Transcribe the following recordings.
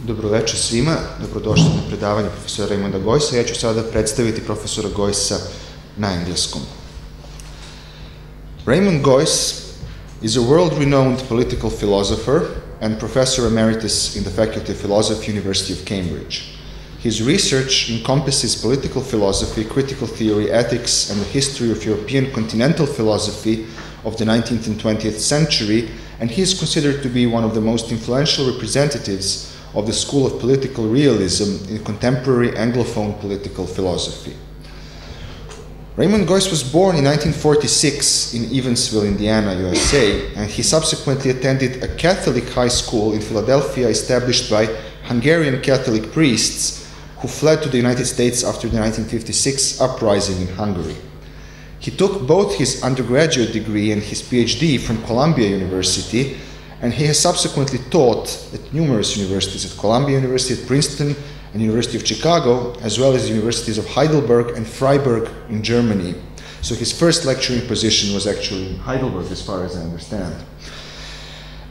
Dobroveče svima, dobrodošli na predavanje profesora Raymonda Geussa. Ja ću sada predstaviti profesora Geussa na engleskom. Raymond Geuss is a world-renowned political philosopher and professor emeritus in the Faculty of Philosophy, University of Cambridge. His research encompasses political philosophy, critical theory, ethics, and the history of European continental philosophy of the 19th and 20th century, and he is considered to be one of the most influential representatives of the school of political realism in contemporary Anglophone political philosophy. Raymond Geuss was born in 1946 in Evansville, Indiana, USA, and he subsequently attended a Catholic high school in Philadelphia established by Hungarian Catholic priests who fled to the United States after the 1956 uprising in Hungary. He took both his undergraduate degree and his PhD from Columbia University, and he has subsequently taught at numerous universities, at Columbia University, at Princeton, and University of Chicago, as well as the universities of Heidelberg and Freiburg in Germany. So his first lecturing position was actually in Heidelberg, as far as I understand.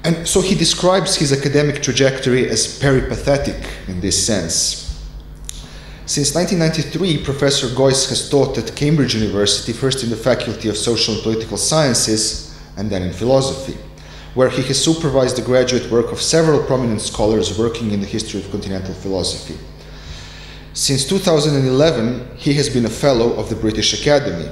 And so he describes his academic trajectory as peripatetic in this sense. Since 1993, Professor Geuss has taught at Cambridge University, first in the Faculty of Social and Political Sciences, and then in philosophy, where he has supervised the graduate work of several prominent scholars working in the history of continental philosophy. Since 2011, he has been a fellow of the British Academy.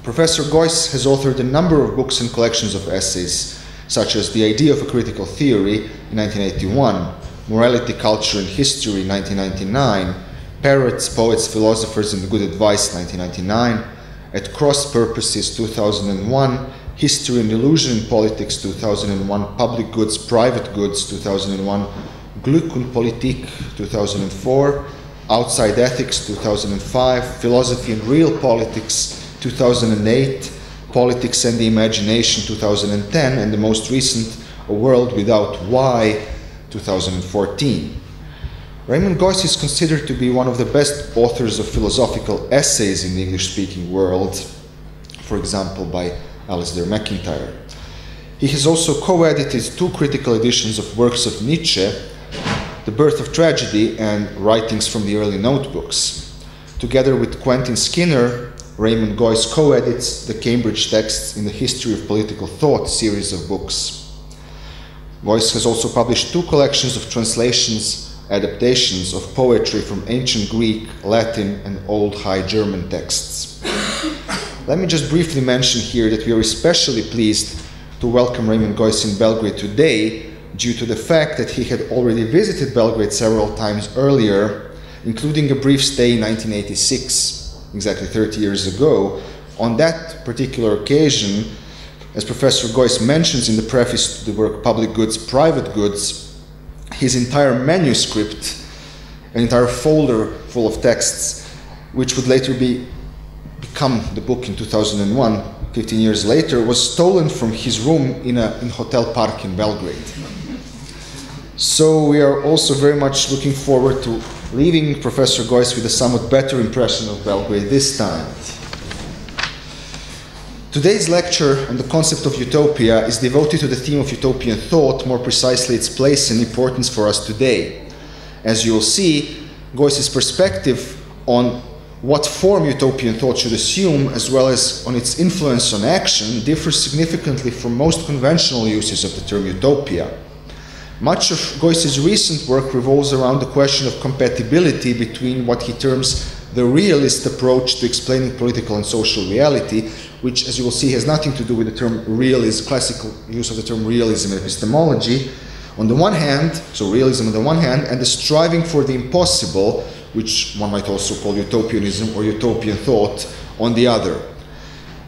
Professor Geuss has authored a number of books and collections of essays, such as The Idea of a Critical Theory in 1981, Morality, Culture and History in 1999, Parrots, Poets, Philosophers and Good Advice 1999, At Cross Purposes 2001, History and Illusion in Politics 2001, Public Goods, Private Goods 2001, Glück und Politik 2004, Outside Ethics 2005, Philosophy and Real Politics 2008, Politics and the Imagination 2010, and the most recent, A World Without Why 2014. Raymond Geuss is considered to be one of the best authors of philosophical essays in the English-speaking world, for example by Alasdair MacIntyre. He has also co-edited two critical editions of works of Nietzsche, The Birth of Tragedy and Writings from the Early Notebooks. Together with Quentin Skinner, Raymond Geuss co-edits the Cambridge Texts in the History of Political Thought series of books. Geuss has also published two collections of translations, adaptations of poetry from ancient Greek, Latin, and Old High German texts. Let me just briefly mention here that we are especially pleased to welcome Raymond Geuss in Belgrade today due to the fact that he had already visited Belgrade several times earlier, including a brief stay in 1986, exactly 30 years ago. On that particular occasion, as Professor Geuss mentions in the preface to the work Public Goods, Private Goods, his entire manuscript, an entire folder full of texts, which would later become the book in 2001, 15 years later, was stolen from his room in Hotel Park in Belgrade. So we are also very much looking forward to leaving Professor Geuss with a somewhat better impression of Belgrade this time. Today's lecture on the concept of utopia is devoted to the theme of utopian thought, more precisely its place and importance for us today. As you'll see, Geuss's perspective on what form utopian thought should assume, as well as on its influence on action, differs significantly from most conventional uses of the term utopia. Much of Geuss's recent work revolves around the question of compatibility between what he terms the realist approach to explaining political and social reality, which, as you will see, has nothing to do with the term realism, classical use of the term realism in epistemology, on the one hand, so realism on the one hand, and the striving for the impossible, which one might also call utopianism or utopian thought, on the other.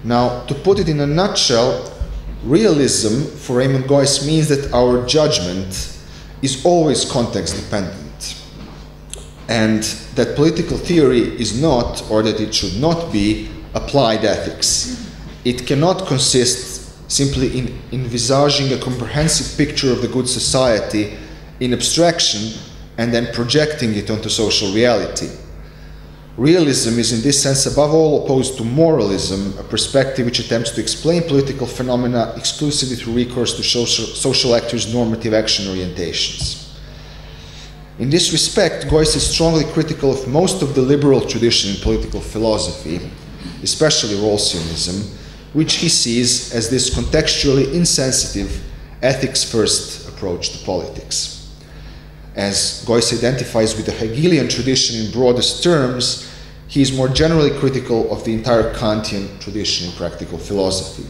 Now, to put it in a nutshell, realism for Raymond Geuss means that our judgment is always context-dependent, and that political theory is not, or that it should not be, applied ethics. It cannot consist simply in envisaging a comprehensive picture of the good society in abstraction and then projecting it onto social reality. Realism is in this sense above all opposed to moralism, a perspective which attempts to explain political phenomena exclusively through recourse to social actors' normative action orientations. In this respect, Geuss is strongly critical of most of the liberal tradition in political philosophy, especially Rawlsianism, which he sees as this contextually insensitive, ethics-first approach to politics. As Geuss identifies with the Hegelian tradition in broadest terms, he is more generally critical of the entire Kantian tradition in practical philosophy.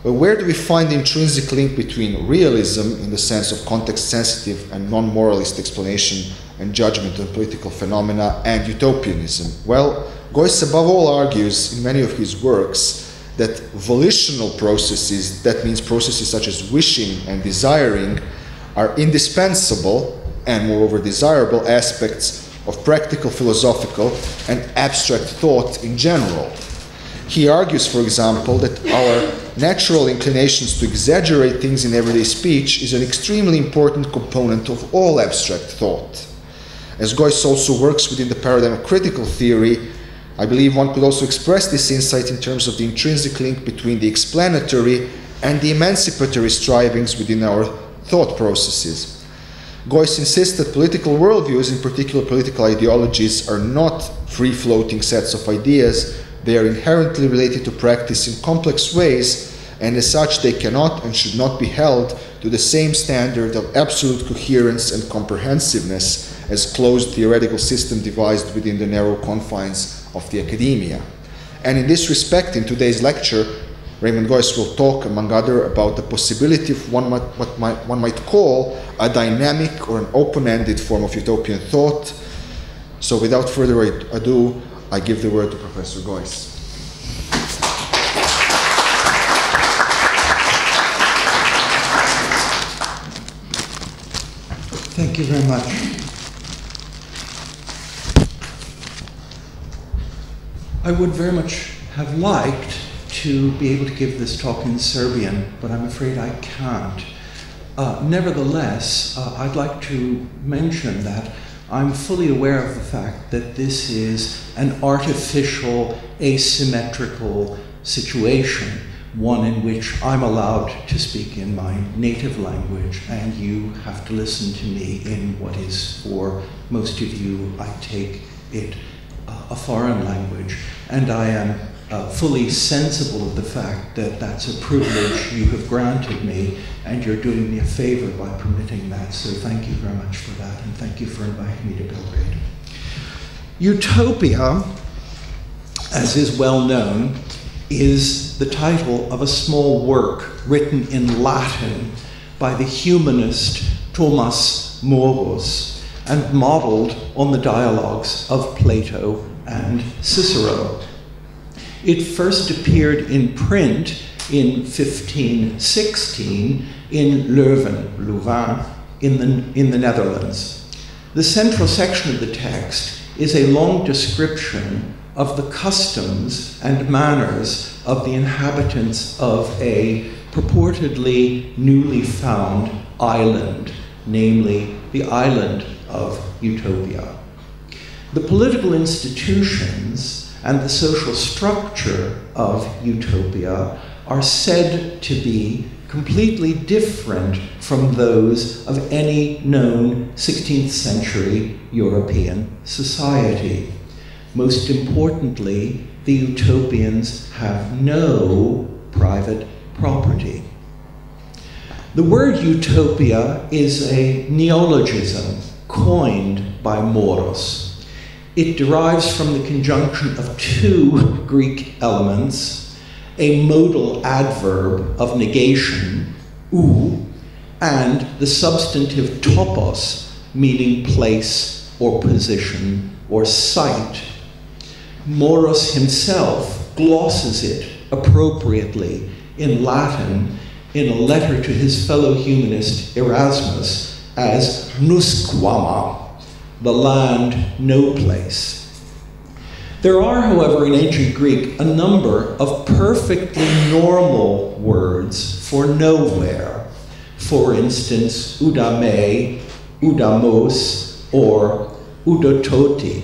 But where do we find the intrinsic link between realism, in the sense of context-sensitive and non-moralist explanation and judgment on political phenomena, and utopianism? Well, Geuss above all argues in many of his works that volitional processes, that means processes such as wishing and desiring, are indispensable and moreover desirable aspects of practical philosophical and abstract thought in general. He argues, for example, that our natural inclinations to exaggerate things in everyday speech is an extremely important component of all abstract thought. As Geuss also works within the paradigm of critical theory, I believe one could also express this insight in terms of the intrinsic link between the explanatory and the emancipatory strivings within our thought processes. Geuss insists that political worldviews, in particular political ideologies, are not free-floating sets of ideas. They are inherently related to practice in complex ways, and as such they cannot and should not be held to the same standard of absolute coherence and comprehensiveness as closed theoretical system devised within the narrow confines of the academia. And in this respect, in today's lecture, Raymond Geuss will talk, among other, about the possibility of what one might call a dynamic or an open-ended form of utopian thought. So without further ado, I give the word to Professor Geuss. Thank you very much. I would very much have liked to be able to give this talk in Serbian, but I'm afraid I can't. Nevertheless, I'd like to mention that I'm fully aware of the fact that this is an artificial, asymmetrical situation, one in which I'm allowed to speak in my native language, and you have to listen to me in what is, for most of you, I take it, a foreign language. And I am fully sensible of the fact that that's a privilege you have granted me, and you're doing me a favor by permitting that. So thank you very much for that, and thank you for inviting me to Belgrade. Utopia, as is well known, is the title of a small work written in Latin by the humanist Thomas Morus and modeled on the dialogues of Plato and Cicero. It first appeared in print in 1516 in Leuven in the Netherlands. The central section of the text is a long description of the customs and manners of the inhabitants of a purportedly newly found island, namely the island of Utopia. The political institutions and the social structure of Utopia are said to be completely different from those of any known 16th century European society. Most importantly, the utopians have no private property. The word utopia is a neologism coined by Morus. It derives from the conjunction of two Greek elements, a modal adverb of negation, ou, and the substantive topos, meaning place or position or site. Morus himself glosses it appropriately in Latin in a letter to his fellow humanist Erasmus as nusquama, the land no place. There are, however, in ancient Greek a number of perfectly normal words for nowhere. For instance, udame, udamos, or udototi.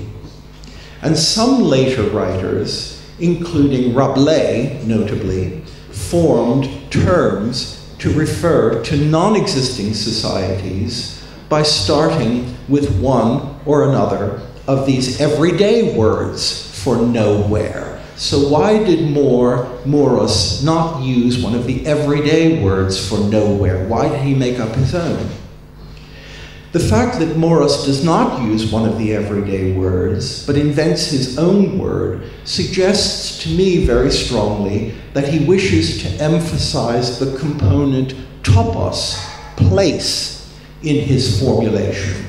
And some later writers, including Rabelais, notably, formed terms to refer to non-existing societies by starting with one or another of these everyday words for nowhere. So why did Morus not use one of the everyday words for nowhere? Why did he make up his own? The fact that Morus does not use one of the everyday words, but invents his own word, suggests to me very strongly that he wishes to emphasize the component topos, place, in his formulation.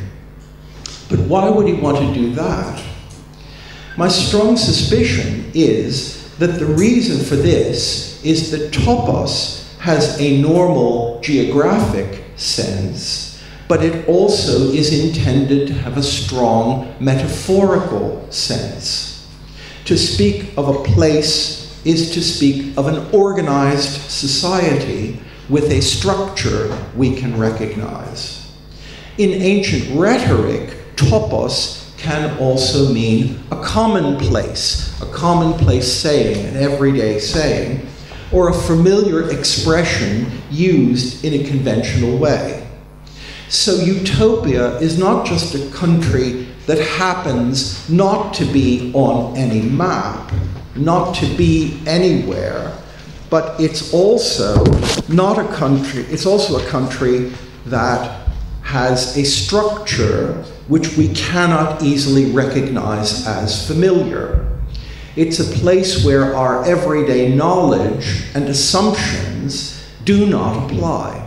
But why would he want to do that? My strong suspicion is that the reason for this is that topos has a normal geographic sense, but it also is intended to have a strong metaphorical sense. To speak of a place is to speak of an organized society with a structure we can recognize. In ancient rhetoric, topos can also mean a commonplace saying, an everyday saying, or a familiar expression used in a conventional way. So utopia is not just a country that happens not to be on any map, not to be anywhere, but it's also not a country, it's also a country that has a structure which we cannot easily recognize as familiar. It's a place where our everyday knowledge and assumptions do not apply.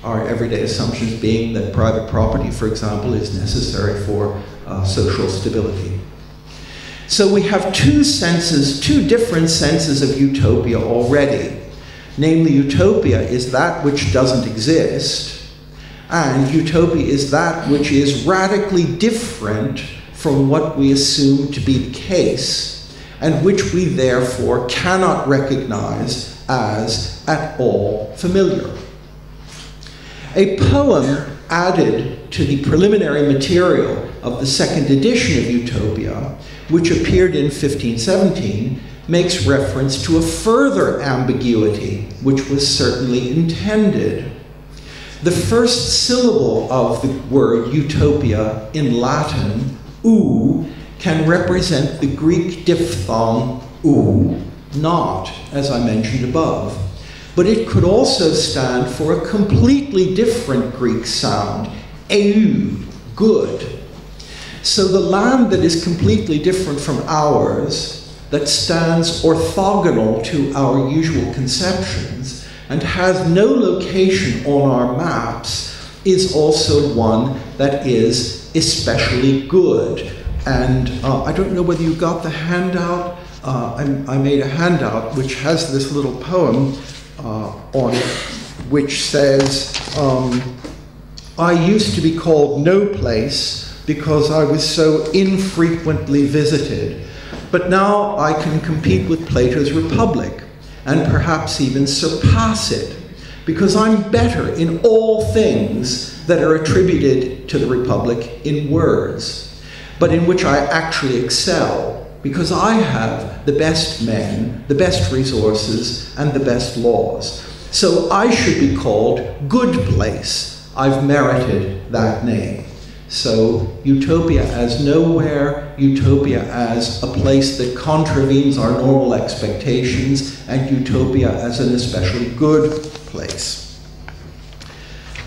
Our everyday assumptions being that private property, for example, is necessary for social stability. So we have two different senses of utopia already. Namely, utopia is that which doesn't exist, and utopia is that which is radically different from what we assume to be the case, and which we therefore cannot recognize as at all familiar. A poem added to the preliminary material of the second edition of Utopia, which appeared in 1517, makes reference to a further ambiguity, which was certainly intended. The first syllable of the word utopia in Latin, ou, can represent the Greek diphthong ou, not, as I mentioned above. But it could also stand for a completely different Greek sound, eu, good. So the land that is completely different from ours, that stands orthogonal to our usual conceptions, and has no location on our maps, is also one that is especially good. And I don't know whether you got the handout. I made a handout which has this little poem on it, which says, I used to be called No Place because I was so infrequently visited, but now I can compete with Plato's Republic, and perhaps even surpass it, because I'm better in all things that are attributed to the Republic in words, but in which I actually excel, because I have the best men, the best resources, and the best laws. So I should be called Good Place. I've merited that name. So utopia as nowhere, utopia as a place that contravenes our normal expectations, and utopia as an especially good place.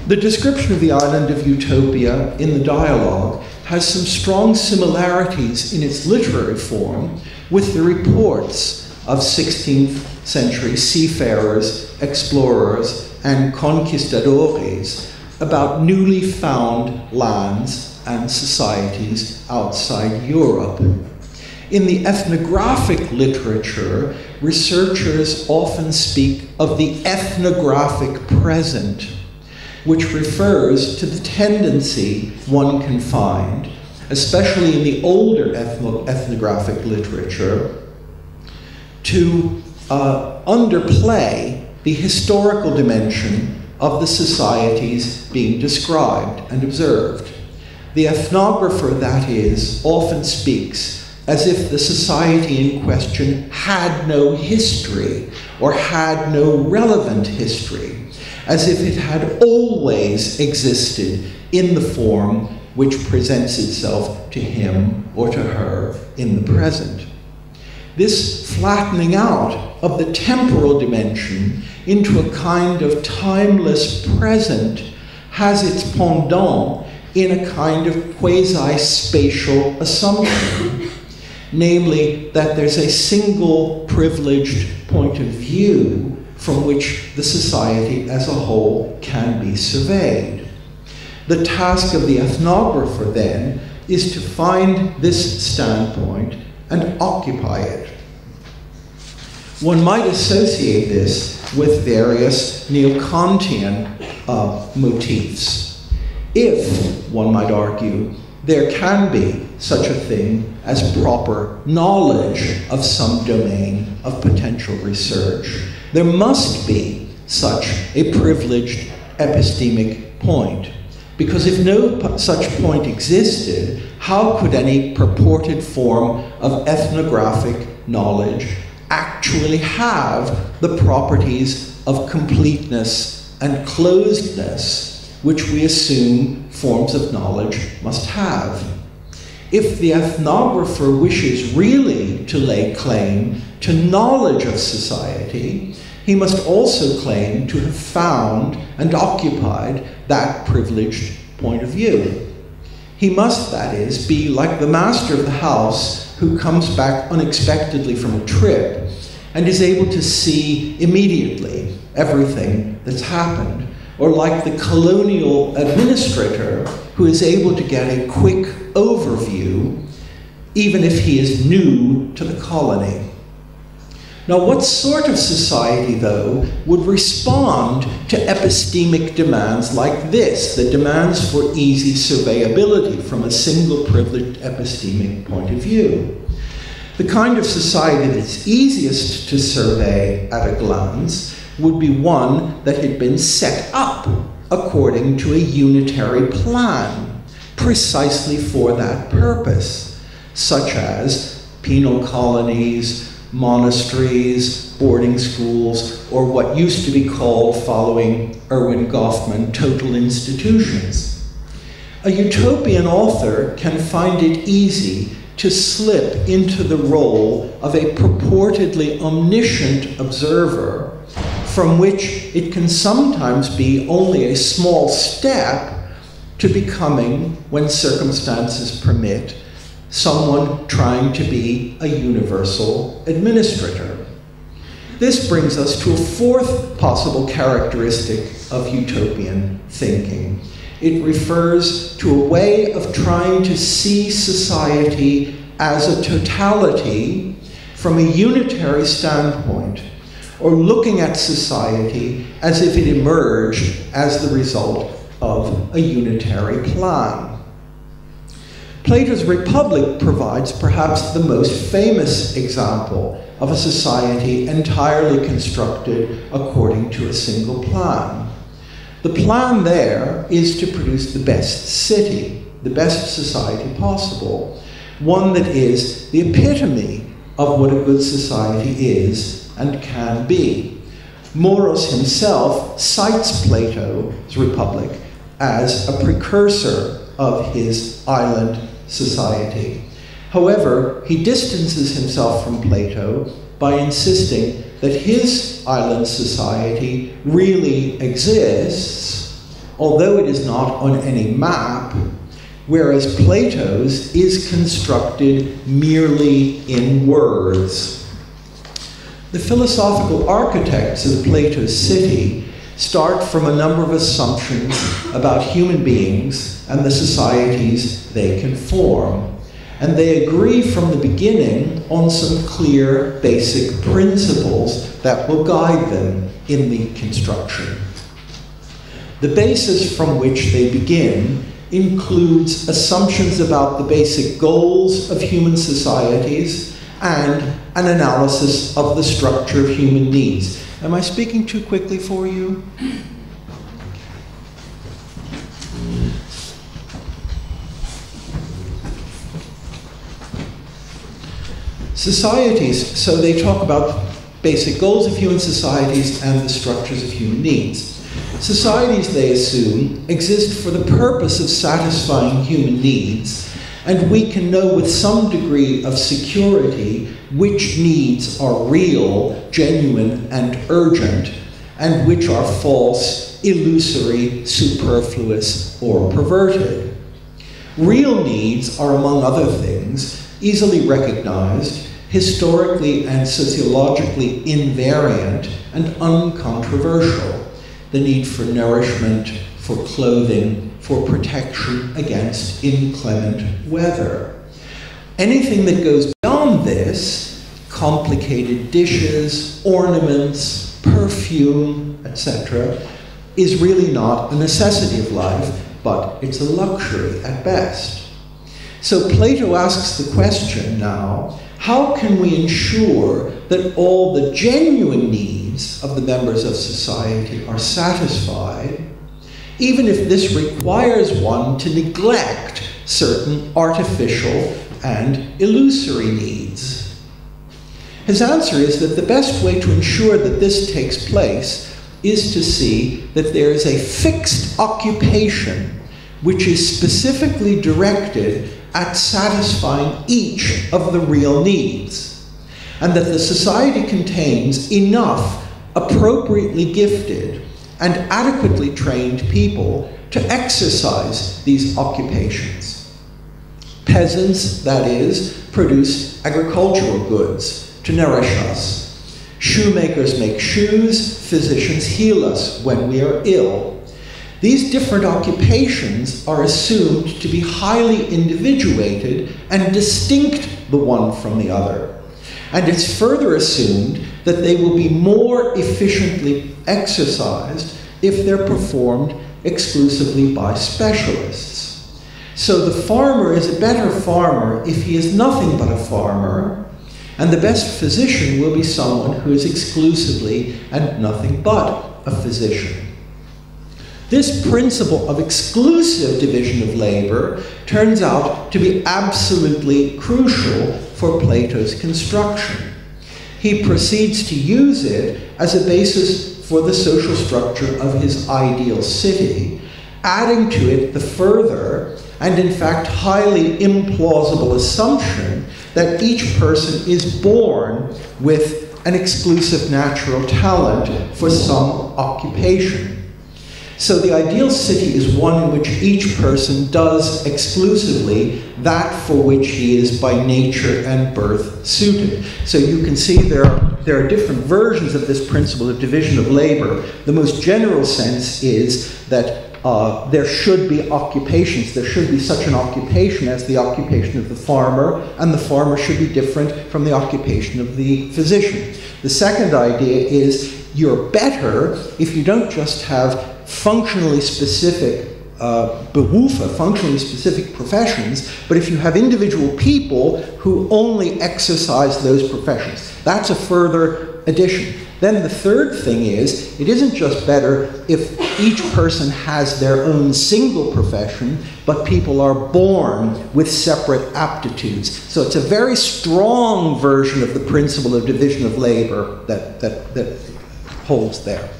The description of the island of Utopia in the dialogue has some strong similarities in its literary form with the reports of 16th century seafarers, explorers, and conquistadores about newly found lands and societies outside Europe. In the ethnographic literature, researchers often speak of the ethnographic present, which refers to the tendency one can find, especially in the older ethnographic literature, to underplay the historical dimension of the societies being described and observed. The ethnographer, that is, often speaks as if the society in question had no history or had no relevant history, as if it had always existed in the form which presents itself to him or to her in the present. This flattening out of the temporal dimension into a kind of timeless present has its pendant in a kind of quasi-spatial assumption, namely that there's a single privileged point of view from which the society as a whole can be surveyed. The task of the ethnographer, then, is to find this standpoint and occupy it. One might associate this with various neo-Kantian motifs. If, one might argue, there can be such a thing as proper knowledge of some domain of potential research, there must be such a privileged epistemic point. Because if no such point existed, how could any purported form of ethnographic knowledge actually have the properties of completeness and closedness which we assume forms of knowledge must have? If the ethnographer wishes really to lay claim to knowledge of society, he must also claim to have found and occupied that privileged point of view. He must, that is, be like the master of the house who comes back unexpectedly from a trip and is able to see immediately everything that's happened, or like the colonial administrator who is able to get a quick overview even if he is new to the colony. Now, what sort of society, though, would respond to epistemic demands like this, the demands for easy surveyability from a single privileged epistemic point of view? The kind of society that's easiest to survey at a glance would be one that had been set up according to a unitary plan, precisely for that purpose, such as penal colonies, monasteries, boarding schools, or what used to be called, following Erwin Goffman, total institutions. A utopian author can find it easy to slip into the role of a purportedly omniscient observer, from which it can sometimes be only a small step to becoming, when circumstances permit, someone trying to be a universal administrator. This brings us to a fourth possible characteristic of utopian thinking. It refers to a way of trying to see society as a totality from a unitary standpoint, or looking at society as if it emerged as the result of a unitary plan. Plato's Republic provides perhaps the most famous example of a society entirely constructed according to a single plan. The plan there is to produce the best city, the best society possible, one that is the epitome of what a good society is and can be. Moros himself cites Plato's Republic as a precursor of his island society. However, he distances himself from Plato by insisting that his island society really exists, although it is not on any map, whereas Plato's is constructed merely in words. The philosophical architects of Plato's city start from a number of assumptions about human beings and the societies they can form, and they agree from the beginning on some clear basic principles that will guide them in the construction. The basis from which they begin includes assumptions about the basic goals of human societies and an analysis of the structure of human needs. Am I speaking too quickly for you? Societies, so they talk about basic goals of human societies and the structures of human needs. Societies, they assume, exist for the purpose of satisfying human needs, and we can know with some degree of security which needs are real, genuine, and urgent, and which are false, illusory, superfluous, or perverted. Real needs are, among other things, easily recognized, historically and sociologically invariant, and uncontroversial. The need for nourishment, for clothing, for protection against inclement weather. Anything that goes beyond this, complicated dishes, ornaments, perfume, etc., is really not a necessity of life, but it's a luxury at best. So Plato asks the question now, how can we ensure that all the genuine needs of the members of society are satisfied, even if this requires one to neglect certain artificial and illusory needs? His answer is that the best way to ensure that this takes place is to see that there is a fixed occupation which is specifically directed at satisfying each of the real needs, and that the society contains enough appropriately gifted and adequately trained people to exercise these occupations. Peasants, that is, produce agricultural goods to nourish us. Shoemakers make shoes, physicians heal us when we are ill. These different occupations are assumed to be highly individuated and distinct the one from the other. And it's further assumed that they will be more efficiently exercised if they're performed exclusively by specialists. So the farmer is a better farmer if he is nothing but a farmer, and the best physician will be someone who is exclusively and nothing but a physician. This principle of exclusive division of labor turns out to be absolutely crucial for Plato's construction. He proceeds to use it as a basis for the social structure of his ideal city, adding to it the further and in fact highly implausible assumption that each person is born with an exclusive natural talent for some occupation. So the ideal city is one in which each person does exclusively that for which he is by nature and birth suited. So you can see there are different versions of this principle of division of labor. The most general sense is that there should be occupations. There should be such an occupation as the occupation of the farmer, and the farmer should be different from the occupation of the physician. The second idea is you're better if you don't just have functionally specific berufe, functionally specific professions, but if you have individual people who only exercise those professions. That's a further addition. Then the third thing is, it isn't just better if each person has their own single profession, but people are born with separate aptitudes. So it's a very strong version of the principle of division of labor that holds there.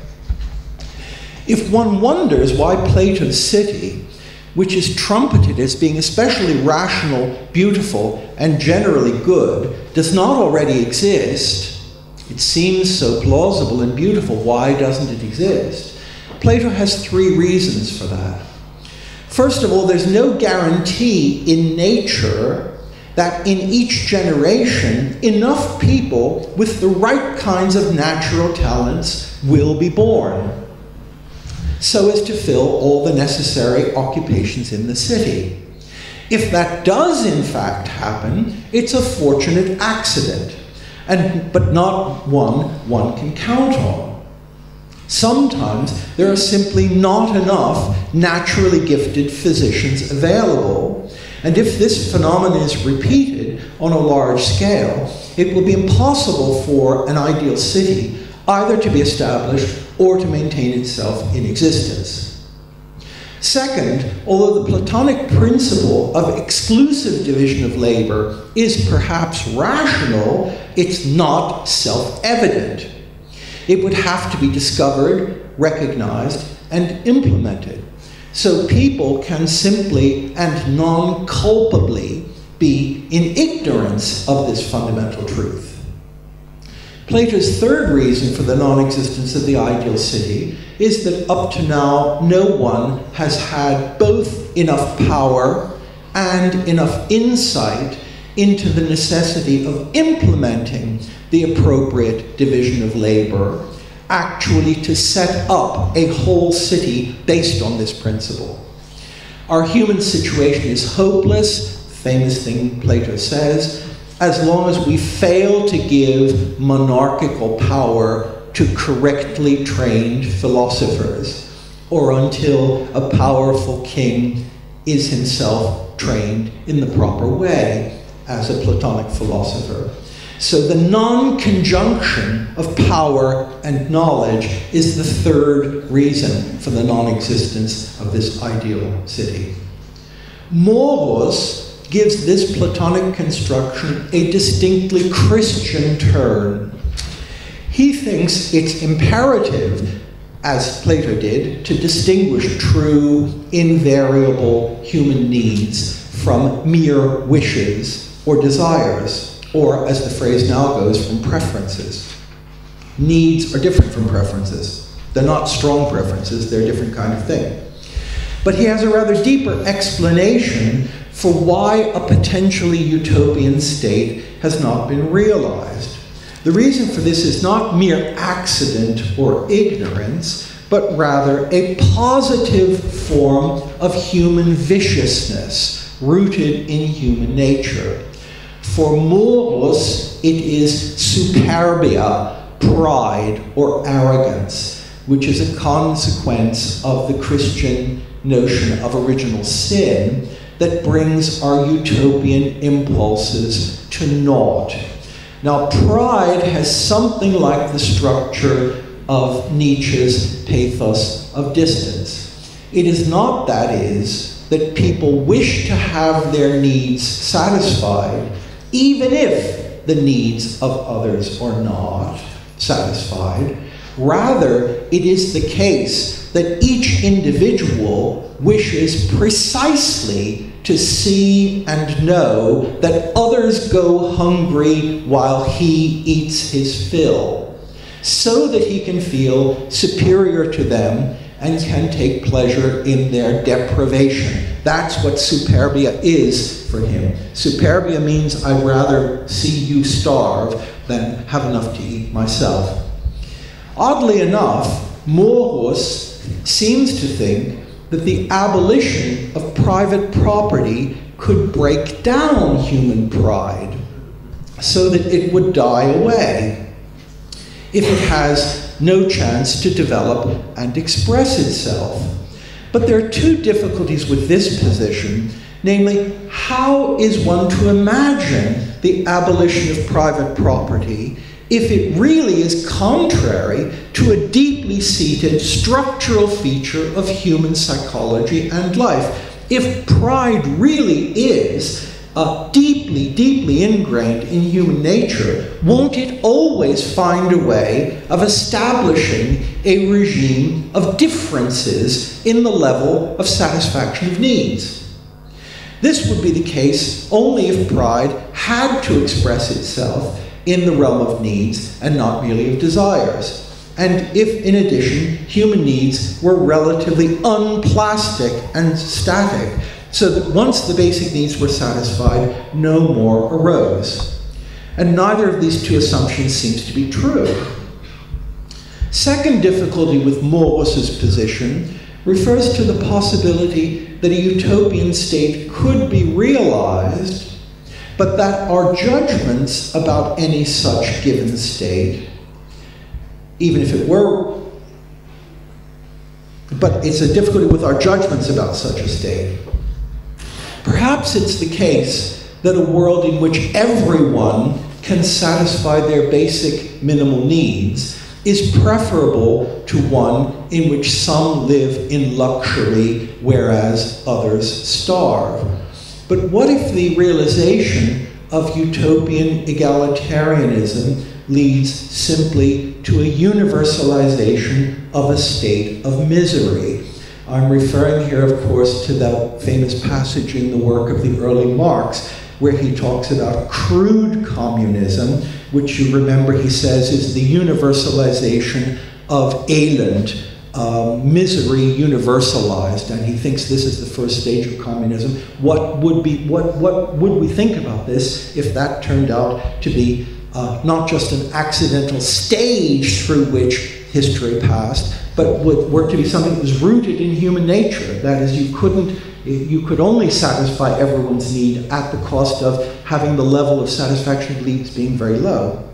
If one wonders why Plato's city, which is trumpeted as being especially rational, beautiful, and generally good, does not already exist, it seems so plausible and beautiful, why doesn't it exist? Plato has three reasons for that. First of all, there's no guarantee in nature that in each generation, enough people with the right kinds of natural talents will be born, so as to fill all the necessary occupations in the city. If that does in fact happen, it's a fortunate accident, but not one can count on. Sometimes there are simply not enough naturally gifted physicians available, and if this phenomenon is repeated on a large scale, it will be impossible for an ideal city either to be established or to maintain itself in existence. Second, although the Platonic principle of exclusive division of labor is perhaps rational, it's not self-evident. It would have to be discovered, recognized, and implemented. So people can simply and non-culpably be in ignorance of this fundamental truth. Plato's third reason for the non-existence of the ideal city is that up to now, no one has had both enough power and enough insight into the necessity of implementing the appropriate division of labor, actually to set up a whole city based on this principle. Our human situation is hopeless, famous thing Plato says, as long as we fail to give monarchical power to correctly trained philosophers, or until a powerful king is himself trained in the proper way as a Platonic philosopher. So the non-conjunction of power and knowledge is the third reason for the non-existence of this ideal city. Morus gives this Platonic construction a distinctly Christian turn. He thinks it's imperative, as Plato did, to distinguish true, invariable human needs from mere wishes or desires, or, as the phrase now goes, from preferences. Needs are different from preferences. They're not strong preferences, they're a different kind of thing. But he has a rather deeper explanation for why a potentially utopian state has not been realized. The reason for this is not mere accident or ignorance, but rather a positive form of human viciousness rooted in human nature. For Morus, it is superbia, pride or arrogance, which is a consequence of the Christian notion of original sin that brings our utopian impulses to naught. Now, pride has something like the structure of Nietzsche's pathos of distance. It is not, that is, that people wish to have their needs satisfied, even if the needs of others are not satisfied. Rather, it is the case that each individual wishes precisely to see and know that others go hungry while he eats his fill, so that he can feel superior to them and can take pleasure in their deprivation. That's what superbia is for him. Superbia means I'd rather see you starve than have enough to eat myself. Oddly enough, Morus seems to think that the abolition of private property could break down human pride so that it would die away if it has no chance to develop and express itself. But there are two difficulties with this position, namely, how is one to imagine the abolition of private property if it really is contrary to a deeply seated structural feature of human psychology and life? If pride really is deeply, deeply ingrained in human nature, won't it always find a way of establishing a regime of differences in the level of satisfaction of needs? This would be the case only if pride had to express itself in the realm of needs and not merely of desires. And if, in addition, human needs were relatively unplastic and static, so that once the basic needs were satisfied, no more arose. And neither of these two assumptions seems to be true. Second difficulty with Morus's position refers to the possibility that a utopian state could be realized, but that our judgments about any such given state, even if it were, but it's a difficulty with our judgments about such a state. Perhaps it's the case that a world in which everyone can satisfy their basic minimal needs is preferable to one in which some live in luxury whereas others starve. But what if the realization of utopian egalitarianism leads simply to a universalization of a state of misery? I'm referring here, of course, to that famous passage in the work of the early Marx, where he talks about crude communism, which you remember he says is the universalization of Elend, misery universalized, and he thinks this is the first stage of communism. What would we think about this if that turned out to be not just an accidental stage through which history passed, but were to be something that was rooted in human nature? That is, you could only satisfy everyone's need at the cost of having the level of satisfaction of needs being very low.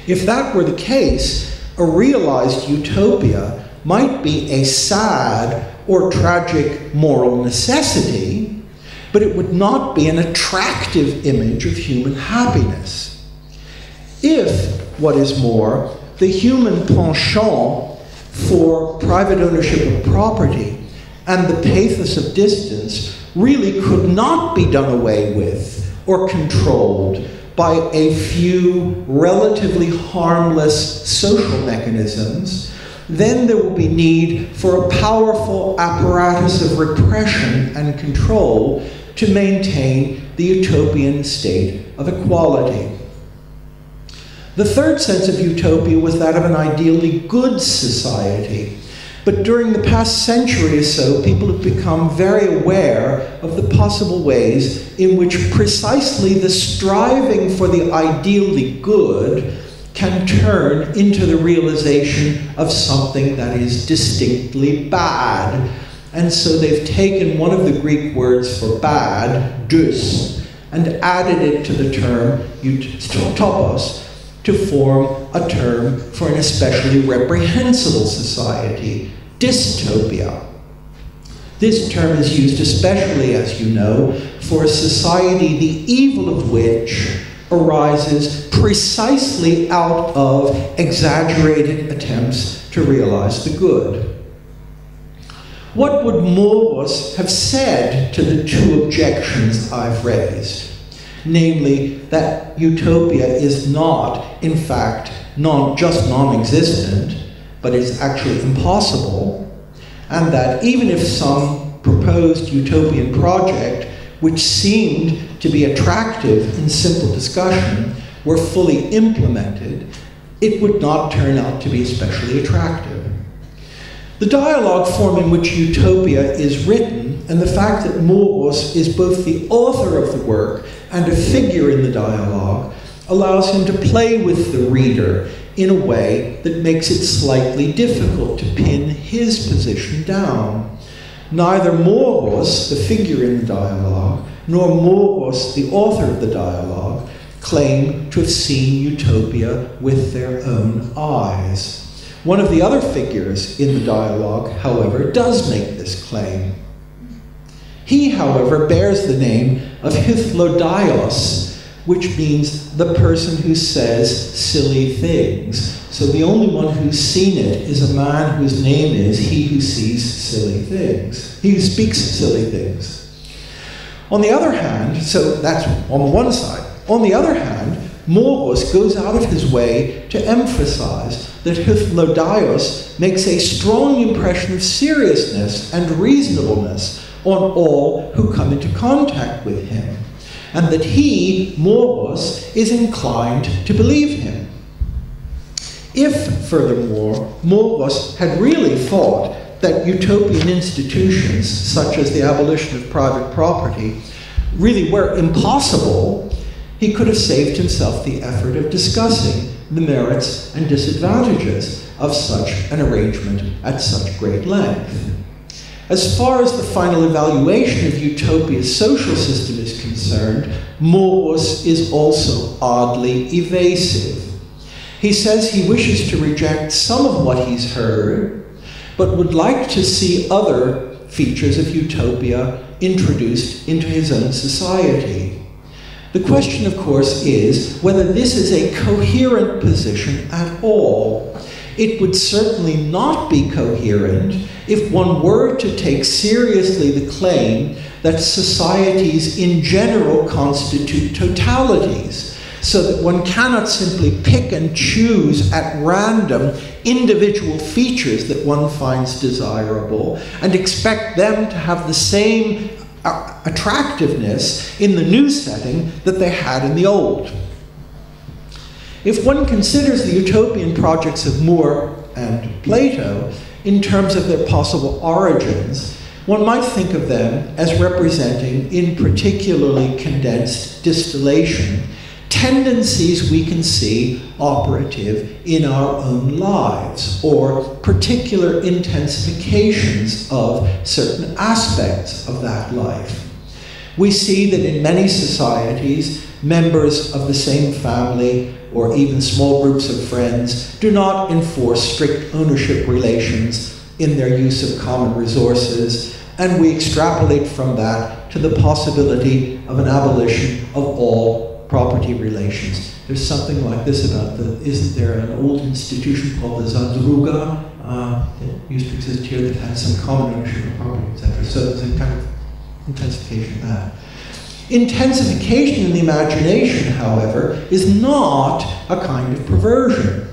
If that were the case, a realized utopia might be a sad or tragic moral necessity, but it would not be an attractive image of human happiness. If, what is more, the human penchant for private ownership of property and the pathos of distance really could not be done away with or controlled by a few relatively harmless social mechanisms, then there will be need for a powerful apparatus of repression and control to maintain the utopian state of equality. The third sense of utopia was that of an ideally good society. But during the past century or so, people have become very aware of the possible ways in which precisely the striving for the ideally good can turn into the realization of something that is distinctly bad. And so they've taken one of the Greek words for bad, Geuss, and added it to the term topos, to form a term for an especially reprehensible society, dystopia. This term is used especially, as you know, for a society the evil of which arises precisely out of exaggerated attempts to realize the good. What would Morus have said to the two objections I've raised? Namely, that utopia is not, in fact, not just non-existent, but is actually impossible, and that even if some proposed utopian project, which seemed to be attractive in simple discussion, were fully implemented, it would not turn out to be especially attractive. The dialogue form in which utopia is written, and the fact that Morus is both the author of the work and a figure in the dialogue, allows him to play with the reader in a way that makes it slightly difficult to pin his position down. Neither Morus, the figure in the dialogue, nor Morus, the author of the dialogue, claim to have seen utopia with their own eyes. One of the other figures in the dialogue, however, does make this claim. He, however, bears the name of Hythlodios, which means the person who says silly things. So the only one who's seen it is a man whose name is he who sees silly things. He who speaks silly things. On the other hand, so that's on the one side. On the other hand, Morus goes out of his way to emphasize that Hythlodios makes a strong impression of seriousness and reasonableness on all who come into contact with him, and that he, Morus, is inclined to believe him. If, furthermore, Morus had really thought that utopian institutions, such as the abolition of private property, really were impossible, he could have saved himself the effort of discussing the merits and disadvantages of such an arrangement at such great length. As far as the final evaluation of utopia's social system is concerned, Morus is also oddly evasive. He says he wishes to reject some of what he's heard, but would like to see other features of utopia introduced into his own society. The question, of course, is whether this is a coherent position at all. It would certainly not be coherent if one were to take seriously the claim that societies in general constitute totalities, so that one cannot simply pick and choose at random individual features that one finds desirable and expect them to have the same attractiveness in the new setting that they had in the old. If one considers the utopian projects of Moore and Plato in terms of their possible origins, one might think of them as representing, in particularly condensed distillation, tendencies we can see operative in our own lives, or particular intensifications of certain aspects of that life. We see that in many societies, members of the same family or even small groups of friends do not enforce strict ownership relations in their use of common resources, and we extrapolate from that to the possibility of an abolition of all property relations. There's something like this about isn't there an old institution called the Zadruga that used to exist here that had some common ownership of property, etc. So there's a kind of intensification of that. Intensification in the imagination, however, is not a kind of perversion.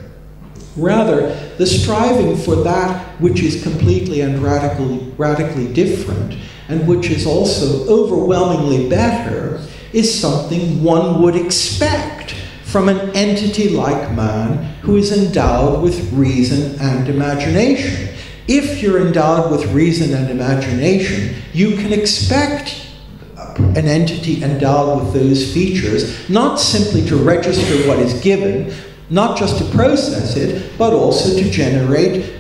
Rather, the striving for that which is completely and radically different, and which is also overwhelmingly better, is something one would expect from an entity like man who is endowed with reason and imagination. If you're endowed with reason and imagination, you can expect an entity endowed with those features not simply to register what is given, not just to process it, but also to generate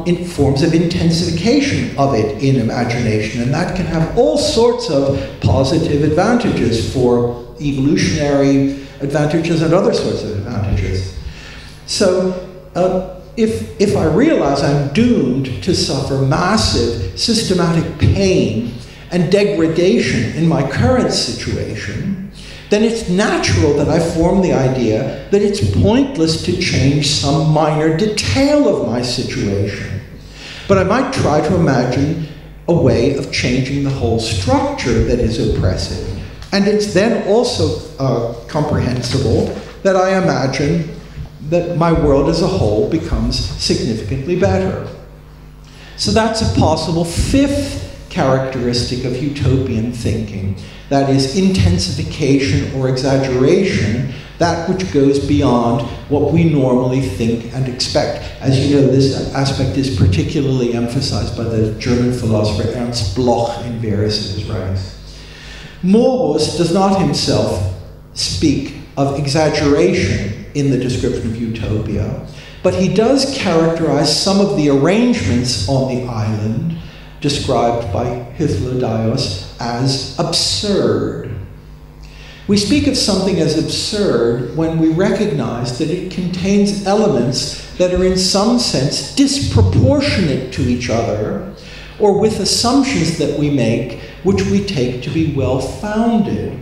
in forms of intensification of it in imagination. And that can have all sorts of positive advantages for evolutionary advantages and other sorts of advantages. So if I realize I'm doomed to suffer massive systematic pain and degradation in my current situation, then it's natural that I form the idea that it's pointless to change some minor detail of my situation. But I might try to imagine a way of changing the whole structure that is oppressive. And it's then also comprehensible that I imagine that my world as a whole becomes significantly better. So that's a possible fifth characteristic of utopian thinking. That is intensification or exaggeration, that which goes beyond what we normally think and expect. As you know, this aspect is particularly emphasized by the German philosopher Ernst Bloch in various of his writings. Morus does not himself speak of exaggeration in the description of utopia, but he does characterize some of the arrangements on the island described by Hythlodaeus as absurd. We speak of something as absurd when we recognize that it contains elements that are in some sense disproportionate to each other, or with assumptions that we make which we take to be well-founded.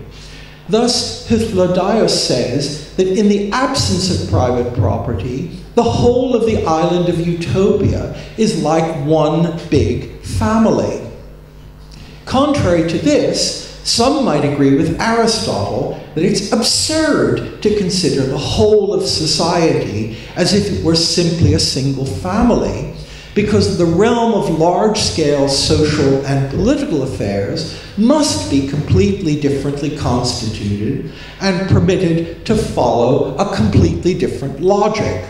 Thus, Hythlodaeus says that in the absence of private property, the whole of the island of Utopia is like one big family. Contrary to this, some might agree with Aristotle that it's absurd to consider the whole of society as if it were simply a single family, because the realm of large-scale social and political affairs must be completely differently constituted and permitted to follow a completely different logic.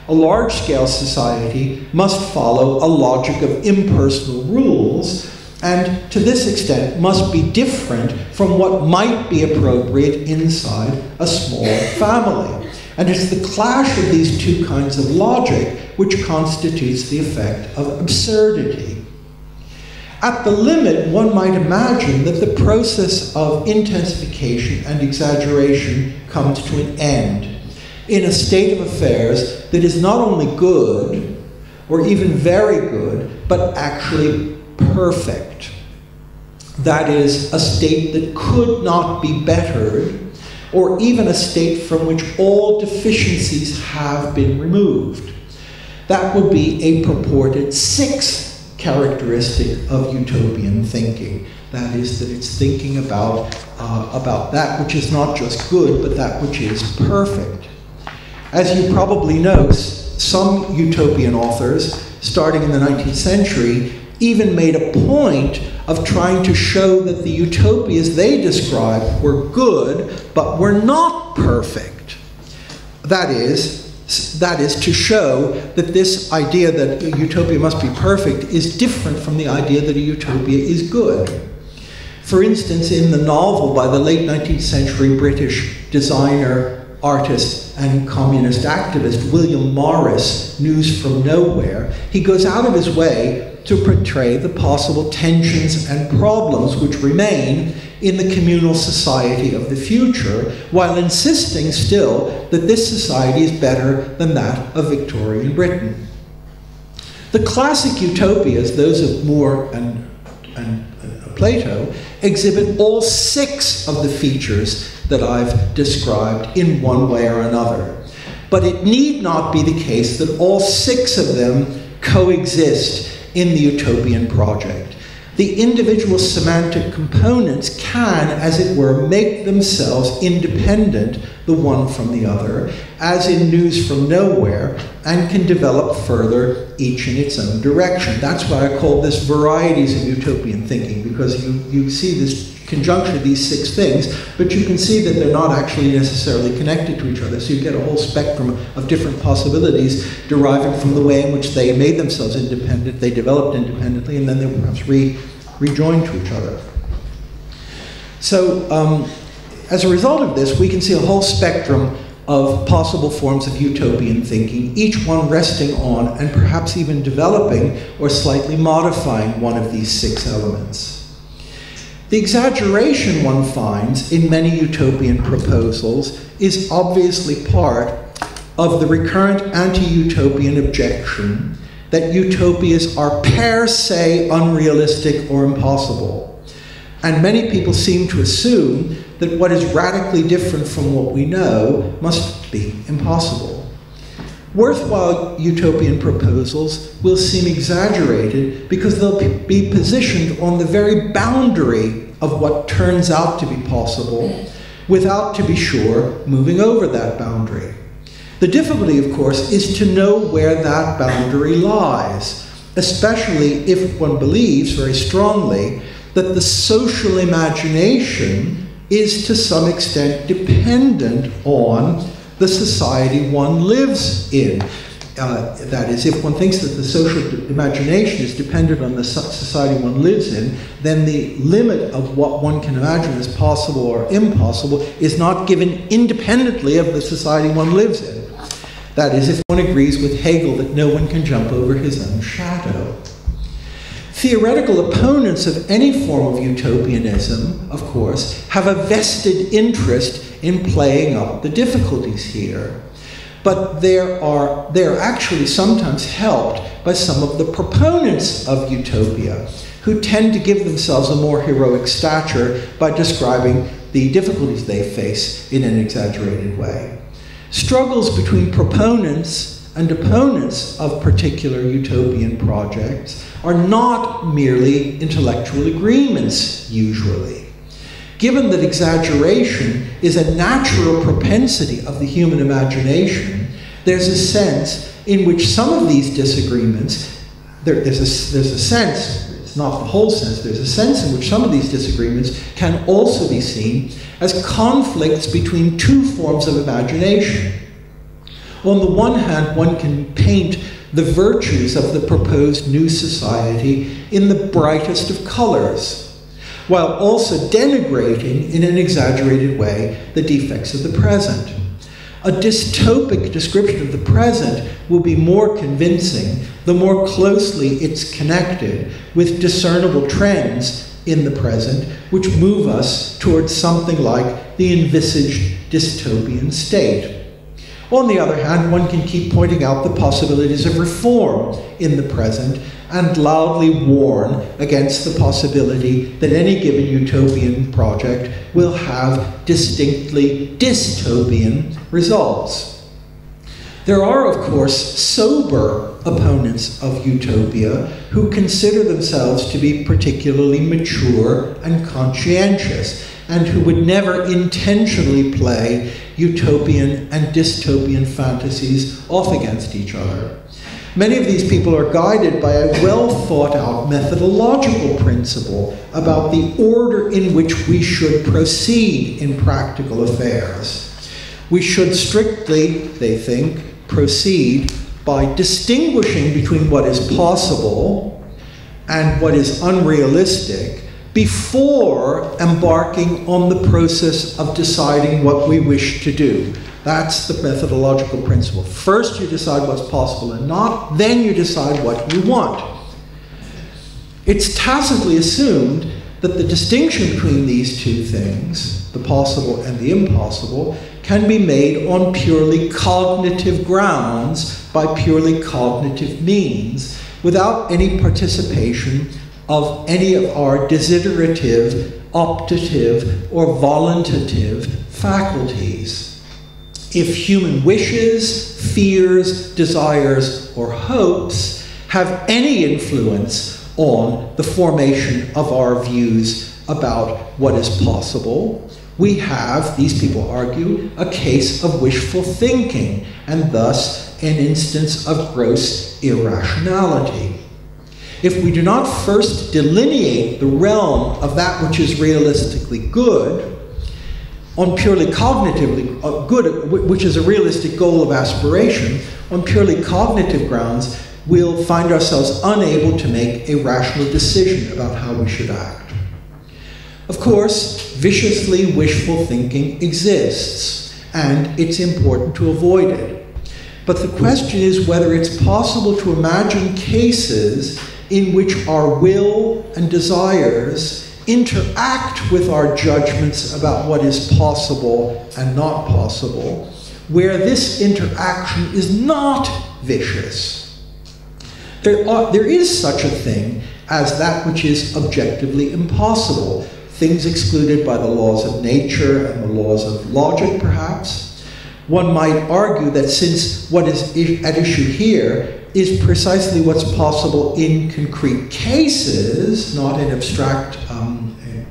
A large-scale society must follow a logic of impersonal rules, and to this extent must be different from what might be appropriate inside a small family. And it's the clash of these two kinds of logic which constitutes the effect of absurdity. At the limit, one might imagine that the process of intensification and exaggeration comes to an end in a state of affairs that is not only good, or even very good, but actually perfect. That is, a state that could not be bettered, or even a state from which all deficiencies have been removed. That would be a purported sixth characteristic of utopian thinking. That is, that it's thinking about that which is not just good, but that which is perfect. As you probably know, some utopian authors, starting in the 19th century, even made a point of trying to show that the utopias they described were good, but were not perfect. That is to show that this idea that a utopia must be perfect is different from the idea that a utopia is good. For instance, in the novel by the late 19th century British designer, artist, and communist activist William Morris, News from Nowhere, he goes out of his way to portray the possible tensions and problems which remain in the communal society of the future, while insisting still that this society is better than that of Victorian Britain. The classic utopias, those of More and Plato, exhibit all six of the features that I've described in one way or another. But it need not be the case that all six of them coexist in the utopian project. The individual semantic components can, as it were, make themselves independent, the one from the other, as in News from Nowhere, and can develop further, each in its own direction. That's why I call this varieties of utopian thinking, because you see this conjunction of these six things, but you can see that they're not actually necessarily connected to each other. So you get a whole spectrum of different possibilities deriving from the way in which they made themselves independent, they developed independently, and then they perhaps rejoined to each other. So as a result of this, we can see a whole spectrum of possible forms of utopian thinking, each one resting on and perhaps even developing or slightly modifying one of these six elements. The exaggeration one finds in many utopian proposals is obviously part of the recurrent anti-utopian objection that utopias are per se unrealistic or impossible. And many people seem to assume that what is radically different from what we know must be impossible. Worthwhile utopian proposals will seem exaggerated because they'll be positioned on the very boundary of what turns out to be possible, without, to be sure, moving over that boundary. The difficulty, of course, is to know where that boundary lies, especially if one believes very strongly that the social imagination is to some extent dependent on the society one lives in. That is, if one thinks that the social imagination is dependent on the society one lives in, then the limit of what one can imagine as possible or impossible is not given independently of the society one lives in. That is, if one agrees with Hegel that no one can jump over his own shadow. Theoretical opponents of any form of utopianism, of course, have a vested interest in playing up the difficulties here. But they're actually sometimes helped by some of the proponents of utopia, who tend to give themselves a more heroic stature by describing the difficulties they face in an exaggerated way. Struggles between proponents and opponents of particular utopian projects are not merely intellectual agreements, usually. Given that exaggeration is a natural propensity of the human imagination, there's a sense in which some of these disagreements, there's a sense, it's not the whole sense, there's a sense in which some of these disagreements can also be seen as conflicts between two forms of imagination. On the one hand, one can paint the virtues of the proposed new society in the brightest of colors, while also denigrating in an exaggerated way the defects of the present. A dystopic description of the present will be more convincing the more closely it's connected with discernible trends in the present which move us towards something like the envisaged dystopian state. On the other hand, one can keep pointing out the possibilities of reform in the present and loudly warn against the possibility that any given utopian project will have distinctly dystopian results. There are, of course, sober opponents of utopia who consider themselves to be particularly mature and conscientious, and who would never intentionally play utopian and dystopian fantasies off against each other. Many of these people are guided by a well-thought-out methodological principle about the order in which we should proceed in practical affairs. We should strictly, they think, proceed by distinguishing between what is possible and what is unrealistic before embarking on the process of deciding what we wish to do. That's the methodological principle. First you decide what's possible and not, then you decide what you want. It's tacitly assumed that the distinction between these two things, the possible and the impossible, can be made on purely cognitive grounds by purely cognitive means, without any participation of any of our desiderative, optative, or voluntative faculties. If human wishes, fears, desires, or hopes have any influence on the formation of our views about what is possible, we have, these people argue, a case of wishful thinking, and thus an instance of gross irrationality. If we do not first delineate the realm of that which is realistically good, on purely cognitively good, which is a realistic goal of aspiration, on purely cognitive grounds, we'll find ourselves unable to make a rational decision about how we should act. Of course, viciously wishful thinking exists, and it's important to avoid it. But the question is whether it's possible to imagine cases in which our will and desires interact with our judgments about what is possible and not possible, where this interaction is not vicious. There is such a thing as that which is objectively impossible, things excluded by the laws of nature and the laws of logic, perhaps. One might argue that since what is at issue here is precisely what's possible in concrete cases, not in abstract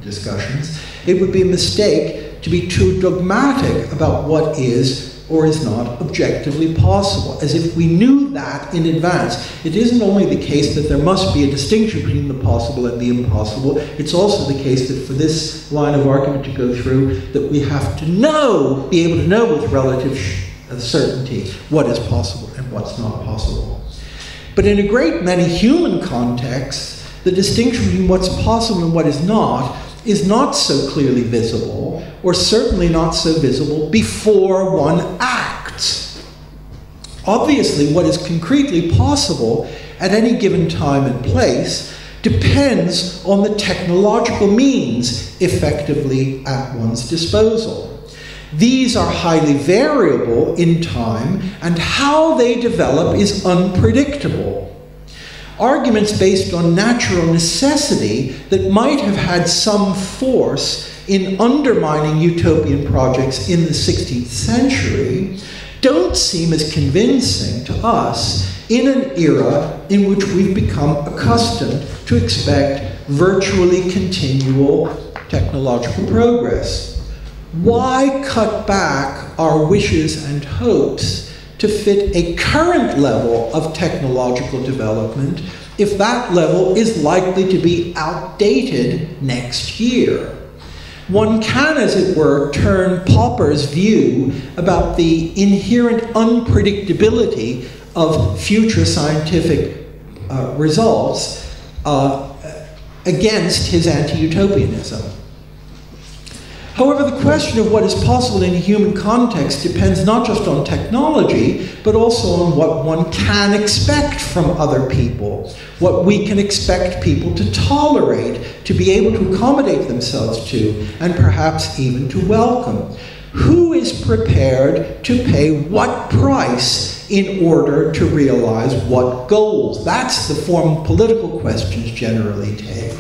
discussions, it would be a mistake to be too dogmatic about what is or is not objectively possible, as if we knew that in advance. It isn't only the case that there must be a distinction between the possible and the impossible, it's also the case that for this line of argument to go through, that we have to know, be able to know with relative certainty what is possible and what's not possible. But in a great many human contexts, the distinction between what's possible and what is not so clearly visible, or certainly not so visible before one acts. Obviously, what is concretely possible at any given time and place depends on the technological means effectively at one's disposal. These are highly variable in time, and how they develop is unpredictable. Arguments based on natural necessity that might have had some force in undermining utopian projects in the 16th century don't seem as convincing to us in an era in which we've become accustomed to expect virtually continual technological progress. Why cut back our wishes and hopes to fit a current level of technological development if that level is likely to be outdated next year? One can, as it were, turn Popper's view about the inherent unpredictability of future scientific results against his anti-utopianism. However, the question of what is possible in a human context depends not just on technology, but also on what one can expect from other people, what we can expect people to tolerate, to be able to accommodate themselves to, and perhaps even to welcome. Who is prepared to pay what price in order to realize what goals? That's the form political questions generally take.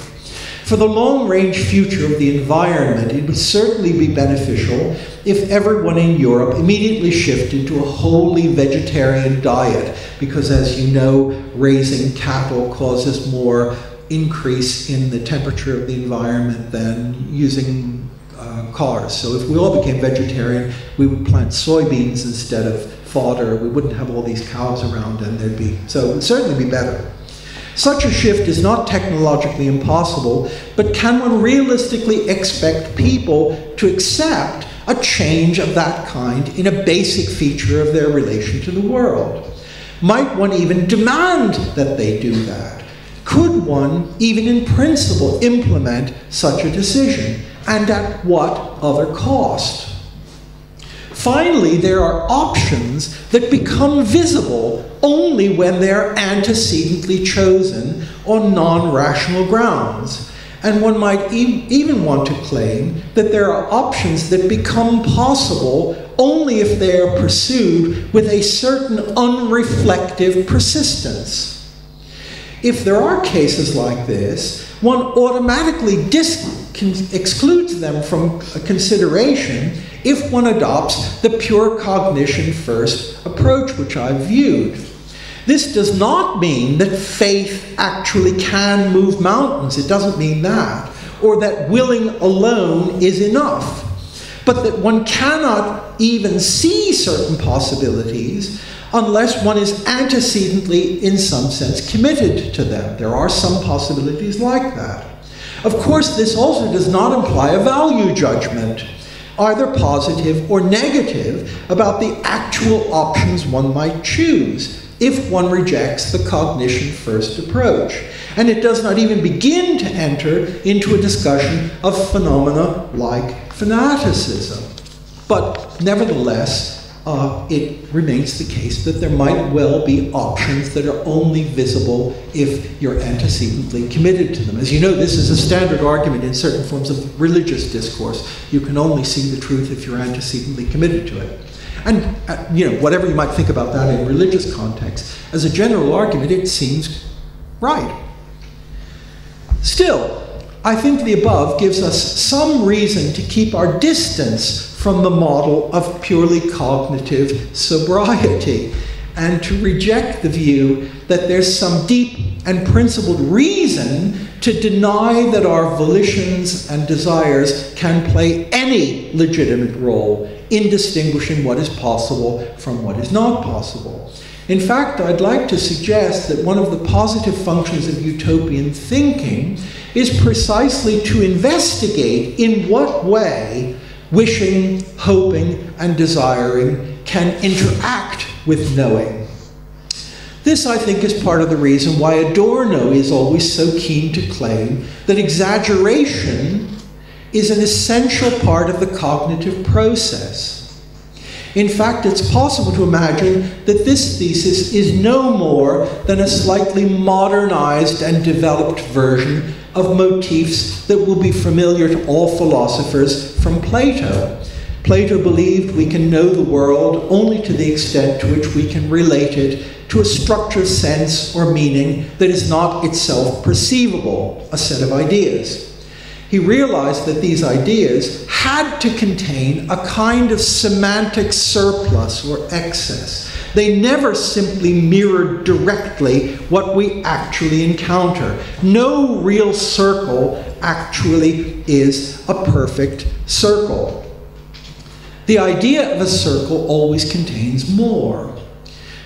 For the long-range future of the environment, it would certainly be beneficial if everyone in Europe immediately shifted to a wholly vegetarian diet, because as you know, raising cattle causes more increase in the temperature of the environment than using cars. So if we all became vegetarian, we would plant soybeans instead of fodder. We wouldn't have all these cows around, and so it would certainly be better. Such a shift is not technologically impossible, but can one realistically expect people to accept a change of that kind in a basic feature of their relation to the world? Might one even demand that they do that? Could one, even in principle, implement such a decision? And at what other cost? Finally, there are options that become visible only when they're antecedently chosen on non-rational grounds. And one might even want to claim that there are options that become possible only if they are pursued with a certain unreflective persistence. If there are cases like this, one automatically excludes them from consideration if one adopts the pure cognition first approach, which I've viewed. This does not mean that faith actually can move mountains. It doesn't mean that. Or that willing alone is enough. But that one cannot even see certain possibilities unless one is antecedently, in some sense, committed to them. There are some possibilities like that. Of course, this also does not imply a value judgment, either positive or negative, about the actual options one might choose if one rejects the cognition-first approach. And it does not even begin to enter into a discussion of phenomena like fanaticism. But nevertheless, it remains the case that there might well be options that are only visible if you're antecedently committed to them. As you know, this is a standard argument in certain forms of religious discourse. You can only see the truth if you're antecedently committed to it. And, whatever you might think about that in religious context, as a general argument, it seems right. Still, I think the above gives us some reason to keep our distance from the model of purely cognitive sobriety, and to reject the view that there's some deep and principled reason to deny that our volitions and desires can play any legitimate role in distinguishing what is possible from what is not possible. In fact, I'd like to suggest that one of the positive functions of utopian thinking is precisely to investigate in what way wishing, hoping, and desiring can interact with knowing. This, I think, is part of the reason why Adorno is always so keen to claim that exaggeration is an essential part of the cognitive process. In fact, it's possible to imagine that this thesis is no more than a slightly modernized and developed version of motifs that will be familiar to all philosophers from Plato. Plato believed we can know the world only to the extent to which we can relate it to a structure, sense, or meaning that is not itself perceivable, a set of ideas. He realized that these ideas had to contain a kind of semantic surplus or excess. They never simply mirrored directly what we actually encounter. No real circle actually is a perfect circle. The idea of a circle always contains more.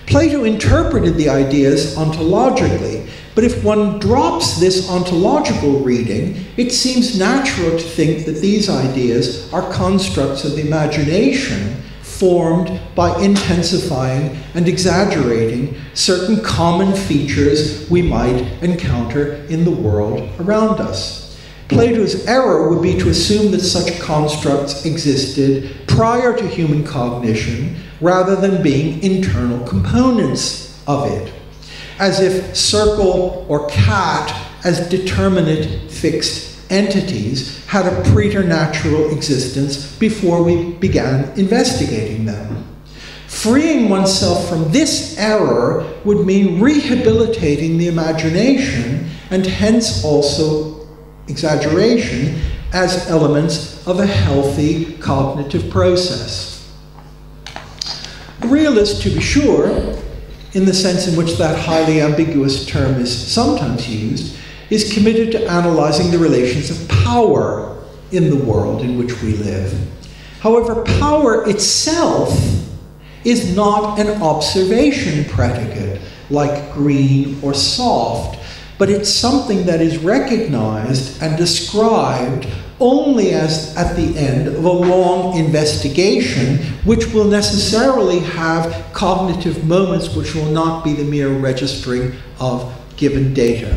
Plato interpreted the ideas ontologically, but if one drops this ontological reading, it seems natural to think that these ideas are constructs of the imagination formed by intensifying and exaggerating certain common features we might encounter in the world around us. Plato's error would be to assume that such constructs existed prior to human cognition rather than being internal components of it, as if circle or cat as determinate fixed entities had a preternatural existence before we began investigating them. Freeing oneself from this error would mean rehabilitating the imagination and hence also exaggeration as elements of a healthy cognitive process. A realist, to be sure, in the sense in which that highly ambiguous term is sometimes used, is committed to analyzing the relations of power in the world in which we live. However, power itself is not an observation predicate like green or soft, but it's something that is recognized and described only as at the end of a long investigation, which will necessarily have cognitive moments which will not be the mere registering of given data.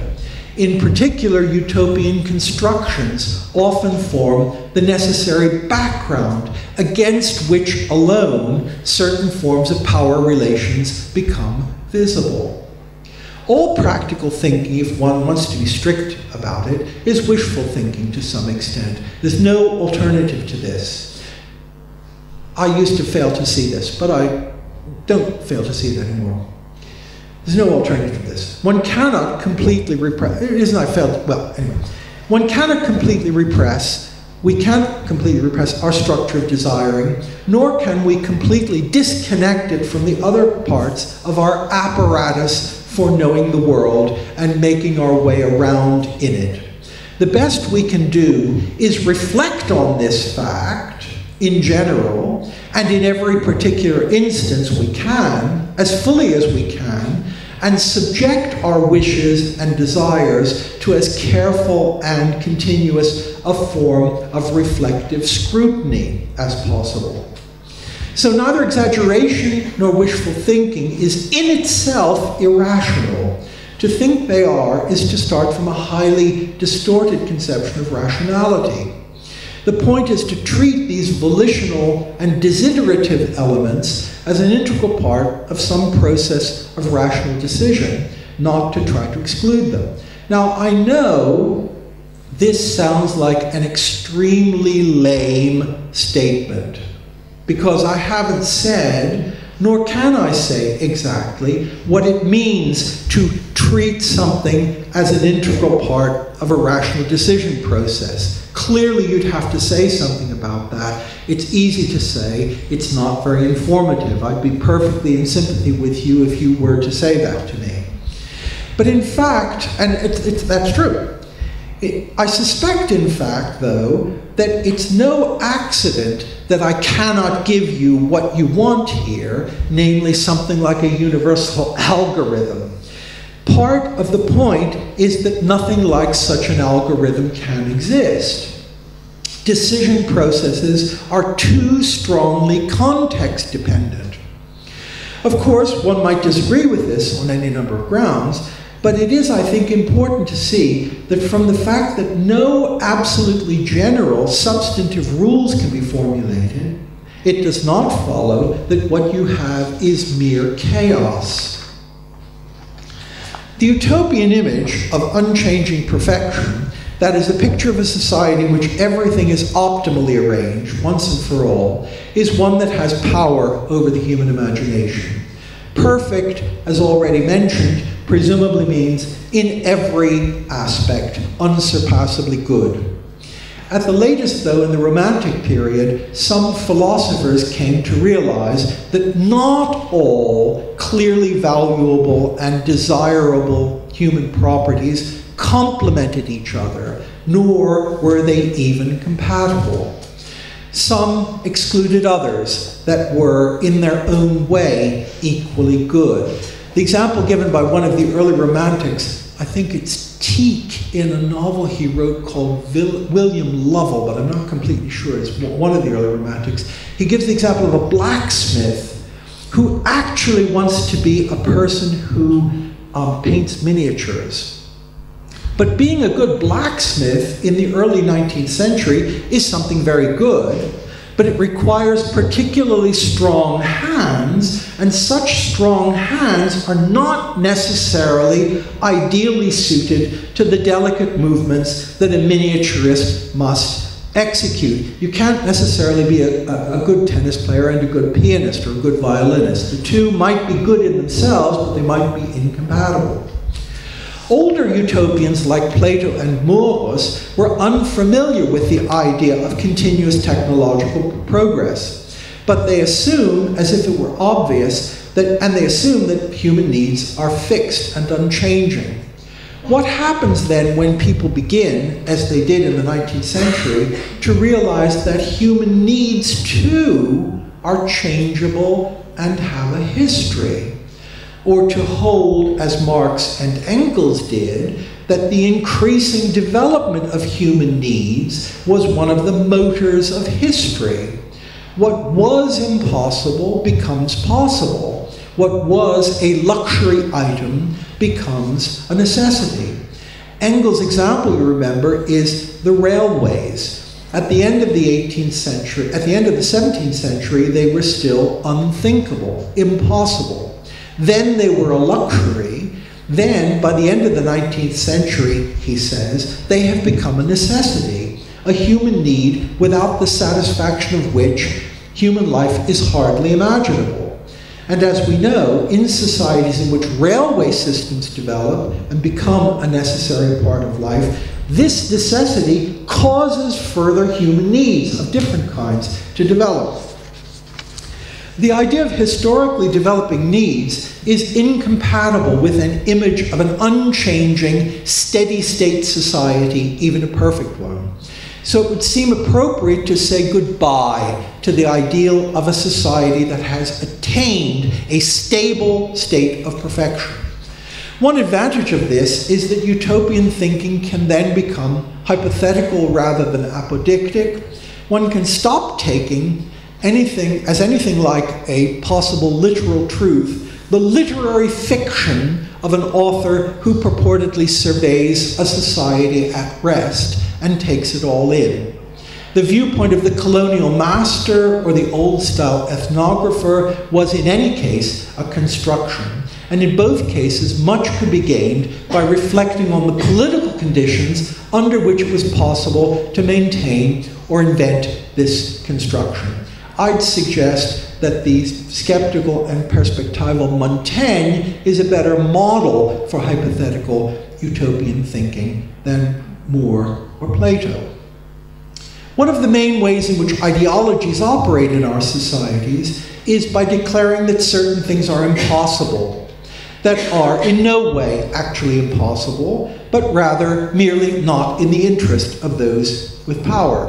In particular, utopian constructions often form the necessary background against which alone certain forms of power relations become visible. All practical thinking, if one wants to be strict about it, is wishful thinking to some extent. There's no alternative to this. I used to fail to see this, but I don't fail to see that anymore. There's no alternative to this. One cannot completely repress, it isn't I failed, well, anyway. One cannot completely repress, we can't completely repress our structure of desiring, nor can we completely disconnect it from the other parts of our apparatus for knowing the world and making our way around in it. The best we can do is reflect on this fact in general, and in every particular instance we can, as fully as we can, and subject our wishes and desires to as careful and continuous a form of reflective scrutiny as possible. So neither exaggeration nor wishful thinking is in itself irrational. To think they are is to start from a highly distorted conception of rationality. The point is to treat these volitional and desiderative elements as an integral part of some process of rational decision, not to try to exclude them. Now, I know this sounds like an extremely lame statement, because I haven't said, nor can I say exactly, what it means to treat something as an integral part of a rational decision process. Clearly, you'd have to say something about that. It's easy to say, it's not very informative. I'd be perfectly in sympathy with you if you were to say that to me. But in fact, and that's true, I suspect, in fact, though, that it's no accident that I cannot give you what you want here, namely something like a universal algorithm. Part of the point is that nothing like such an algorithm can exist. Decision processes are too strongly context dependent. Of course, one might disagree with this on any number of grounds, but it is, I think, important to see that from the fact that no absolutely general substantive rules can be formulated, it does not follow that what you have is mere chaos. The utopian image of unchanging perfection, that is a picture of a society in which everything is optimally arranged once and for all, is one that has power over the human imagination. Perfect, as already mentioned, presumably means in every aspect unsurpassably good. At the latest, though, in the Romantic period, some philosophers came to realize that not all clearly valuable and desirable human properties complemented each other, nor were they even compatible. Some excluded others that were, in their own way, equally good. The example given by one of the early Romantics, I think it's Teak, in a novel he wrote called William Lovell, but I'm not completely sure. It's one of the early Romantics. He gives the example of a blacksmith who actually wants to be a person who paints miniatures. But being a good blacksmith in the early 19th century is something very good, but it requires particularly strong hands and such strong hands are not necessarily ideally suited to the delicate movements that a miniaturist must execute. You can't necessarily be a good tennis player and a good pianist or a good violinist. The two might be good in themselves, but they might be incompatible. Older utopians like Plato and Morus were unfamiliar with the idea of continuous technological progress, but they assume, as if it were obvious, they assume that human needs are fixed and unchanging. What happens then when people begin, as they did in the 19th century, to realize that human needs too are changeable and have a history? Or to hold, as Marx and Engels did, that the increasing development of human needs was one of the motors of history. What was impossible becomes possible. What was a luxury item becomes a necessity. Engels' example, you remember, is the railways. At the end of the 18th century, at the end of the 17th century, they were still unthinkable, impossible. Then they were a luxury. Then, by the end of the 19th century, he says, they have become a necessity, a human need without the satisfaction of which human life is hardly imaginable. And as we know, in societies in which railway systems develop and become a necessary part of life, this necessity causes further human needs of different kinds to develop. The idea of historically developing needs is incompatible with an image of an unchanging, steady-state society, even a perfect one. So it would seem appropriate to say goodbye to the ideal of a society that has attained a stable state of perfection. One advantage of this is that utopian thinking can then become hypothetical rather than apodictic. One can stop taking anything like a possible literal truth, the literary fiction of an author who purportedly surveys a society at rest and takes it all in. The viewpoint of the colonial master or the old-style ethnographer was in any case a construction, and in both cases much could be gained by reflecting on the political conditions under which it was possible to maintain or invent this construction. I'd suggest that the skeptical and perspectival Montaigne is a better model for hypothetical utopian thinking than Moore or Plato. One of the main ways in which ideologies operate in our societies is by declaring that certain things are impossible, that are in no way actually impossible, but rather merely not in the interest of those with power.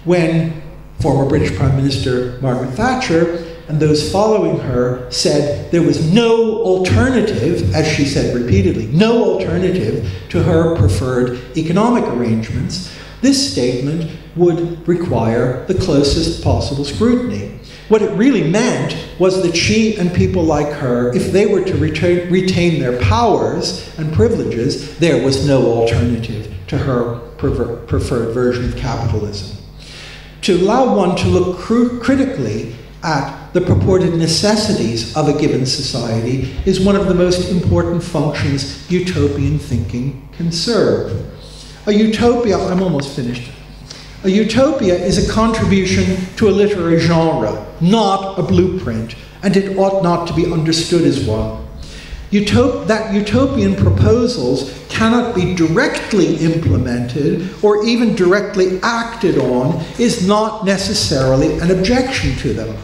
When former British Prime Minister Margaret Thatcher and those following her said there was no alternative, as she said repeatedly, no alternative to her preferred economic arrangements, this statement would require the closest possible scrutiny. What it really meant was that she and people like her, if they were to retain their powers and privileges, there was no alternative to her preferred version of capitalism. To allow one to look critically at the purported necessities of a given society is one of the most important functions utopian thinking can serve. A utopia, I'm almost finished. A utopia is a contribution to a literary genre, not a blueprint, and it ought not to be understood as one. That utopian proposals cannot be directly implemented or even directly acted on is not necessarily an objection to them.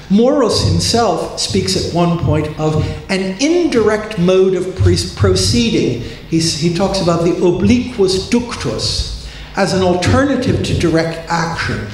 Morus himself speaks at one point of an indirect mode of proceeding. He talks about the obliquus ductus as an alternative to direct action.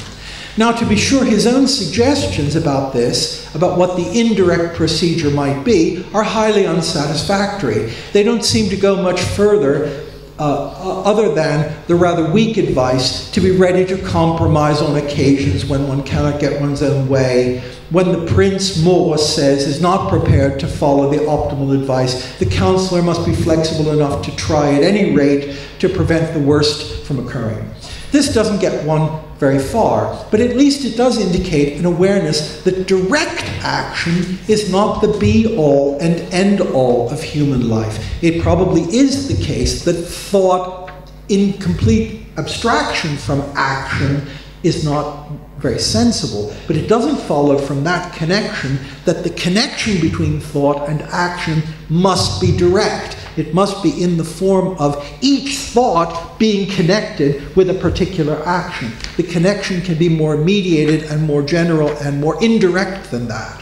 Now, to be sure, his own suggestions about this, about what the indirect procedure might be, are highly unsatisfactory. They don't seem to go much further other than the rather weak advice to be ready to compromise on occasions when one cannot get one's own way. When the prince, Morus says, is not prepared to follow the optimal advice, the counselor must be flexible enough to try at any rate to prevent the worst from occurring. This doesn't get one very far, but at least it does indicate an awareness that direct action is not the be-all and end-all of human life. It probably is the case that thought in complete abstraction from action is not very sensible, but it doesn't follow from that connection that the connection between thought and action must be direct. It must be in the form of each thought being connected with a particular action. The connection can be more mediated and more general and more indirect than that.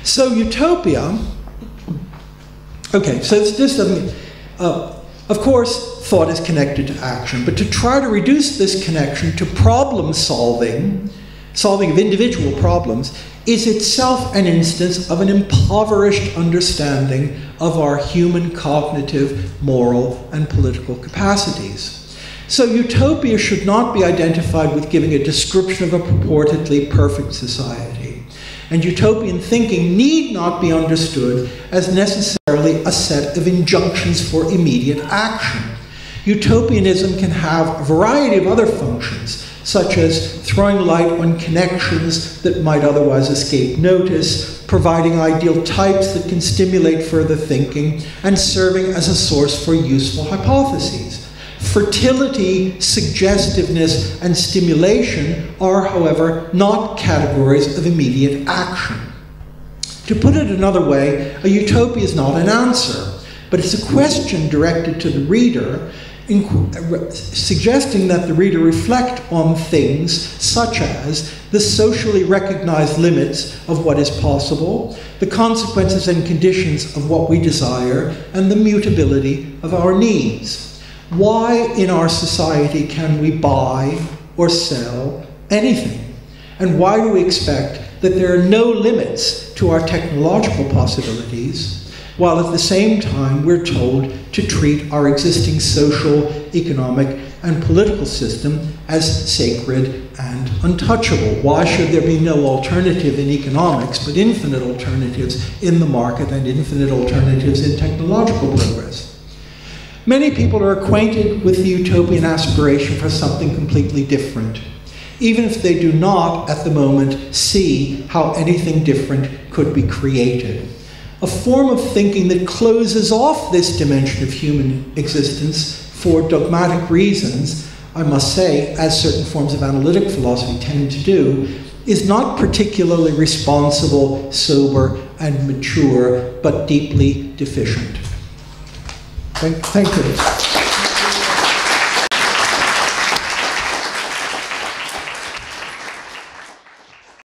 So utopia, okay, so this doesn't, of course, thought is connected to action, but to try to reduce this connection to problem solving of individual problems, is itself an instance of an impoverished understanding of our human cognitive, moral, and political capacities. So utopia should not be identified with giving a description of a purportedly perfect society. And utopian thinking need not be understood as necessarily a set of injunctions for immediate action. Utopianism can have a variety of other functions, such as throwing light on connections that might otherwise escape notice, providing ideal types that can stimulate further thinking, and serving as a source for useful hypotheses. Fertility, suggestiveness, and stimulation are, however, not categories of immediate action. To put it another way, a utopia is not an answer, but it's a question directed to the reader, suggesting that the reader reflect on things such as the socially recognized limits of what is possible, the consequences and conditions of what we desire, and the mutability of our needs. Why in our society can we buy or sell anything? And why do we expect that there are no limits to our technological possibilities, while at the same time we're told to treat our existing social, economic, and political system as sacred and untouchable? Why should there be no alternative in economics, but infinite alternatives in the market and infinite alternatives in technological progress? Many people are acquainted with the utopian aspiration for something completely different, even if they do not, at the moment, see how anything different could be created. A form of thinking that closes off this dimension of human existence for dogmatic reasons, I must say, as certain forms of analytic philosophy tend to do, is not particularly responsible, sober, and mature, but deeply deficient. Thank you.